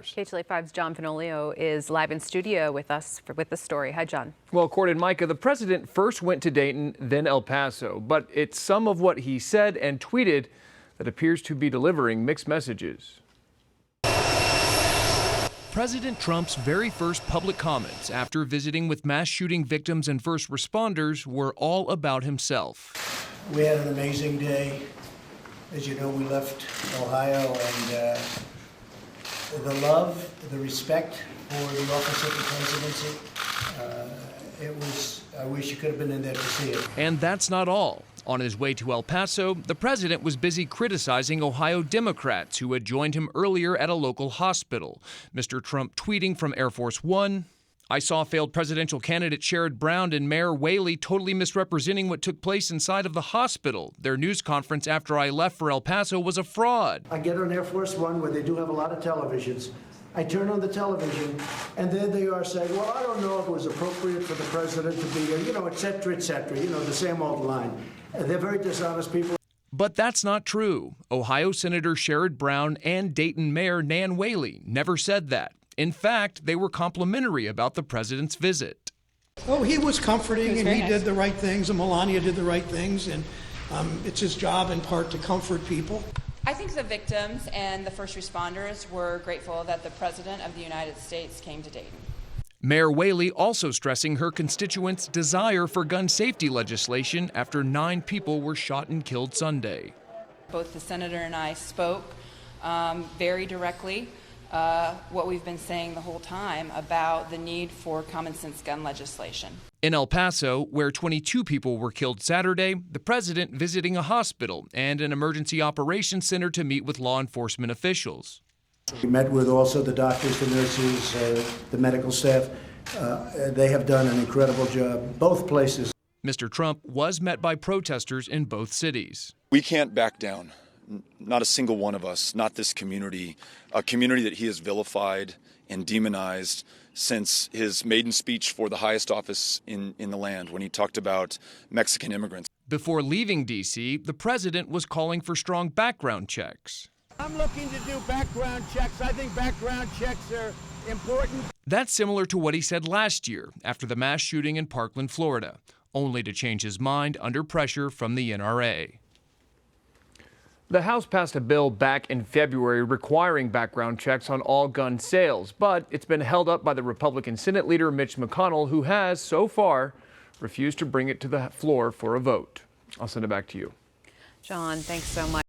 KTLA 5's John Fenolio is live in studio with us with the story. Hi, John. Well, Court and Micah, the president first went to Dayton, then El Paso, but it's some of what he said and tweeted that appears to be delivering mixed messages. President Trump's very first public comments after visiting with mass shooting victims and first responders were all about himself. We had an amazing day. As you know, we left Ohio, and the love, the respect for the office of the presidency, I wish you could have been in there to see it. And that's not all. On his way to El Paso, the president was busy criticizing Ohio Democrats who had joined him earlier at a local hospital. Mr. Trump tweeting from Air Force One, "I saw failed presidential candidate Sherrod Brown and Mayor Whaley totally misrepresenting what took place inside of the hospital. Their news conference after I left for El Paso was a fraud." I get on Air Force One where they do have a lot of televisions. I turn on the television, and there they are saying, well, I don't know if it was appropriate for the president to be here, et cetera, the same old line. They're very dishonest people. But that's not true. Ohio Senator Sherrod Brown and Dayton Mayor Nan Whaley never said that. In fact, they were complimentary about the president's visit. Oh, he was comforting, and he did the right things, and Melania did the right things, and it's his job in part to comfort people. I think the victims and the first responders were grateful that the President of the United States came to Dayton. Mayor Whaley also stressing her constituents' desire for gun safety legislation after 9 people were shot and killed Sunday. Both the senator and I spoke very directly what we've been saying the whole time about the need for common sense gun legislation. In El Paso, where 22 people were killed Saturday, the president visiting a hospital and an emergency operations center to meet with law enforcement officials. We met with also the doctors, the nurses, the medical staff. They have done an incredible job, both places. Mr. Trump was met by protesters in both cities. We can't back down. Not a single one of us, not this community, a community that he has vilified and demonized since his maiden speech for the highest office in the land when he talked about Mexican immigrants. Before leaving D.C., the president was calling for strong background checks. I'm looking to do background checks. I think background checks are important. That's similar to what he said last year after the mass shooting in Parkland, Florida, only to change his mind under pressure from the NRA. The House passed a bill back in February requiring background checks on all gun sales, but it's been held up by the Republican Senate leader Mitch McConnell, who has, so far, refused to bring it to the floor for a vote. I'll send it back to you. John, thanks so much.